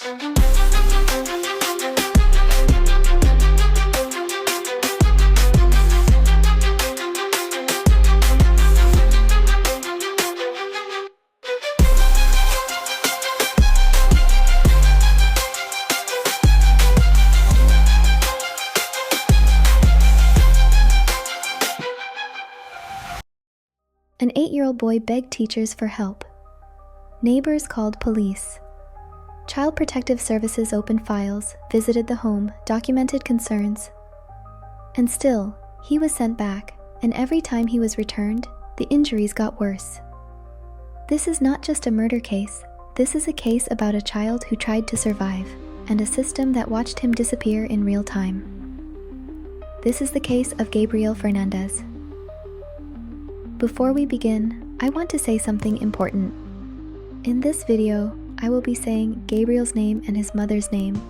An 8-year-old boy begged teachers for help. Neighbors called police. Child Protective Services opened files, visited the home, documented concerns. And still, he was sent back, and every time he was returned, the injuries got worse. This is not just a murder case. This is a case about a child who tried to survive, and a system that watched him disappear in real time. This is the case of Gabriel Fernandez. Before we begin, I want to say something important. In this video, I will be saying Gabriel's name and his mother's name.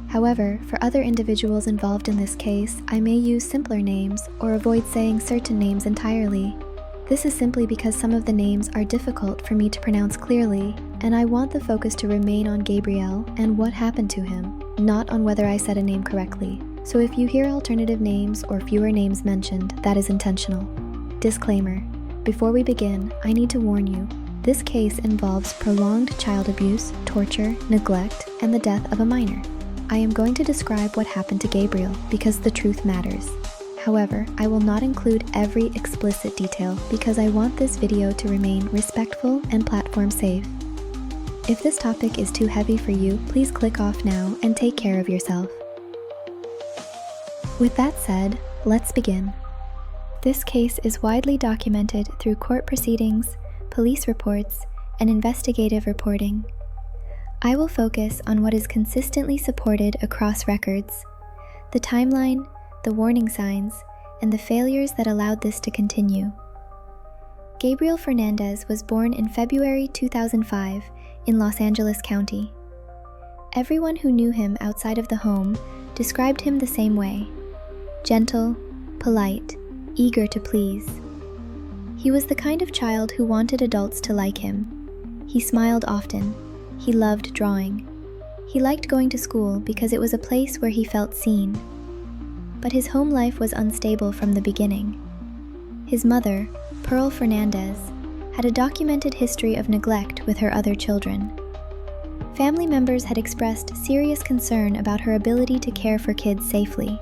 However, for other individuals involved in this case, I may use simpler names or avoid saying certain names entirely. This is simply because some of the names are difficult for me to pronounce clearly, and I want the focus to remain on Gabriel and what happened to him, not on whether I said a name correctly. So if you hear alternative names or fewer names mentioned, that is intentional. Disclaimer. Before we begin, I need to warn you, this case involves prolonged child abuse, torture, neglect, and the death of a minor. I am going to describe what happened to Gabriel because the truth matters. However, I will not include every explicit detail because I want this video to remain respectful and platform safe. If this topic is too heavy for you, please click off now and take care of yourself. With that said, let's begin. This case is widely documented through court proceedings, police reports, and investigative reporting. I will focus on what is consistently supported across records, the timeline, the warning signs, and the failures that allowed this to continue. Gabriel Fernandez was born in February 2005 in Los Angeles County. Everyone who knew him outside of the home described him the same way: gentle, polite, eager to please. He was the kind of child who wanted adults to like him. He smiled often. He loved drawing. He liked going to school because it was a place where he felt seen. But his home life was unstable from the beginning. His mother, Gabriel Fernandez, had a documented history of neglect with her other children. Family members had expressed serious concern about her ability to care for kids safely.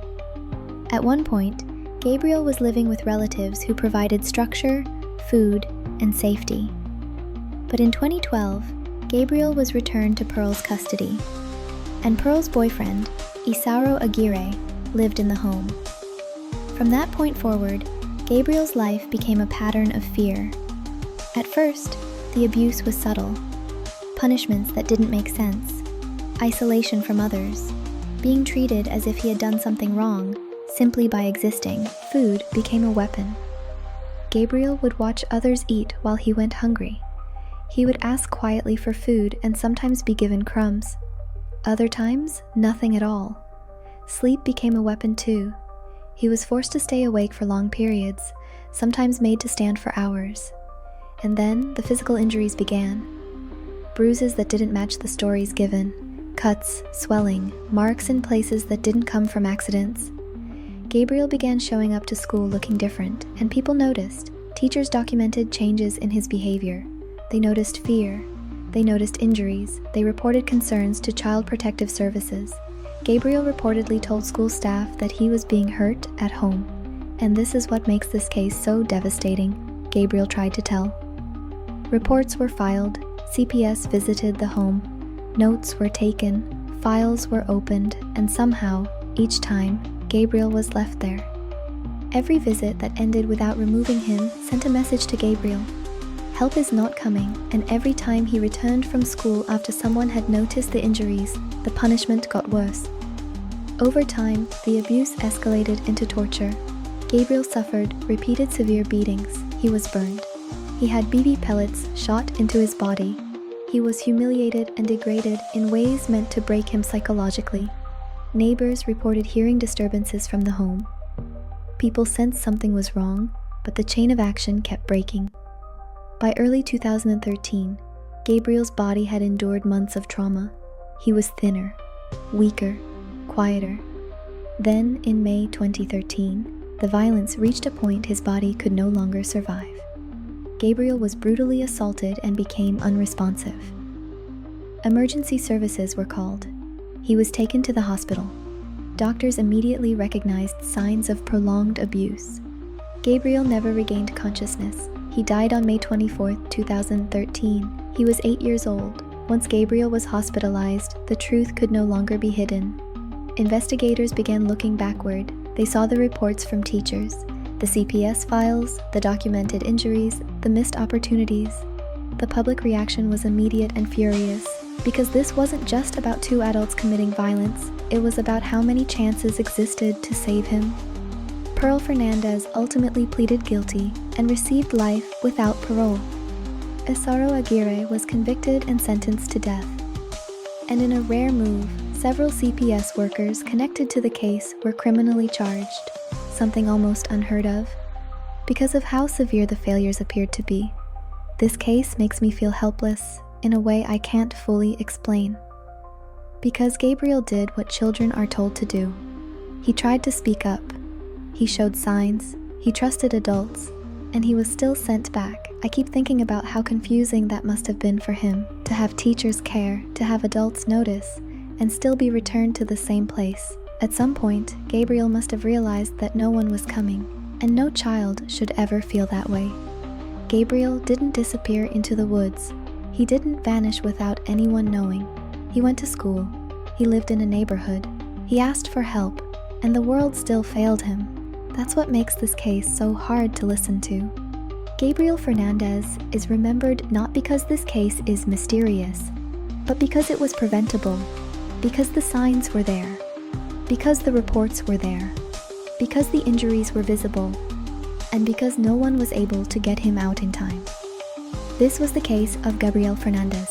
At one point, Gabriel was living with relatives who provided structure, food, and safety. But in 2012, Gabriel was returned to Pearl's custody, and Pearl's boyfriend, Isauro Aguirre, lived in the home. From that point forward, Gabriel's life became a pattern of fear. At first, the abuse was subtle. Punishments that didn't make sense, isolation from others, being treated as if he had done something wrong. Simply by existing, food became a weapon. Gabriel would watch others eat while he went hungry. He would ask quietly for food and sometimes be given crumbs. Other times, nothing at all. Sleep became a weapon too. He was forced to stay awake for long periods, sometimes made to stand for hours. And then the physical injuries began. Bruises that didn't match the stories given, cuts, swelling, marks in places that didn't come from accidents. Gabriel began showing up to school looking different, and people noticed. Teachers documented changes in his behavior. They noticed fear. They noticed injuries. They reported concerns to Child Protective Services. Gabriel reportedly told school staff that he was being hurt at home. And this is what makes this case so devastating, Gabriel tried to tell. Reports were filed. CPS visited the home. Notes were taken. Files were opened, and somehow, each time, Gabriel was left there. Every visit that ended without removing him sent a message to Gabriel. Help is not coming, and every time he returned from school after someone had noticed the injuries, the punishment got worse. Over time, the abuse escalated into torture. Gabriel suffered repeated severe beatings. He was burned. He had BB pellets shot into his body. He was humiliated and degraded in ways meant to break him psychologically. Neighbors reported hearing disturbances from the home. People sensed something was wrong, but the chain of action kept breaking. By early 2013, Gabriel's body had endured months of trauma. He was thinner, weaker, quieter. Then, in May 2013, the violence reached a point his body could no longer survive. Gabriel was brutally assaulted and became unresponsive. Emergency services were called. He was taken to the hospital. Doctors immediately recognized signs of prolonged abuse. Gabriel never regained consciousness. He died on May 24, 2013. He was 8 years old. Once Gabriel was hospitalized, the truth could no longer be hidden. Investigators began looking backward. They saw the reports from teachers, the CPS files, the documented injuries, the missed opportunities. The public reaction was immediate and furious, because this wasn't just about two adults committing violence, it was about how many chances existed to save him. Gabriel Fernandez ultimately pleaded guilty and received life without parole. Isaro Aguirre was convicted and sentenced to death. And in a rare move, several CPS workers connected to the case were criminally charged, something almost unheard of. Because of how severe the failures appeared to be, this case makes me feel helpless in a way I can't fully explain. Because Gabriel did what children are told to do. He tried to speak up. He showed signs. He trusted adults. And he was still sent back. I keep thinking about how confusing that must have been for him, to have teachers care, to have adults notice, and still be returned to the same place. At some point, Gabriel must have realized that no one was coming, and no child should ever feel that way. Gabriel didn't disappear into the woods. He didn't vanish without anyone knowing. He went to school. He lived in a neighborhood. He asked for help, and the world still failed him. That's what makes this case so hard to listen to. Gabriel Fernandez is remembered not because this case is mysterious, but because it was preventable, because the signs were there, because the reports were there, because the injuries were visible, and because no one was able to get him out in time. This was the case of Gabriel Fernandez.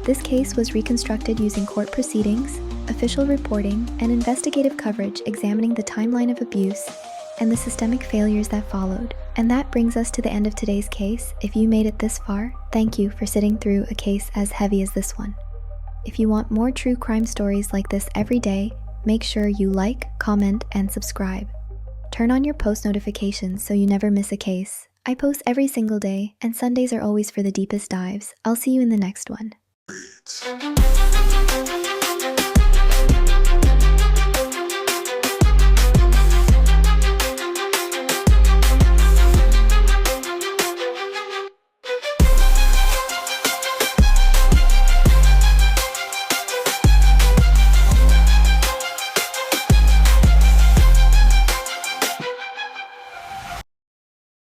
This case was reconstructed using court proceedings, official reporting, and investigative coverage examining the timeline of abuse and the systemic failures that followed. And that brings us to the end of today's case. If you made it this far, thank you for sitting through a case as heavy as this one. If you want more true crime stories like this every day, make sure you like, comment, and subscribe. Turn on your post notifications so you never miss a case. I post every single day, and Sundays are always for the deepest dives. I'll see you in the next one.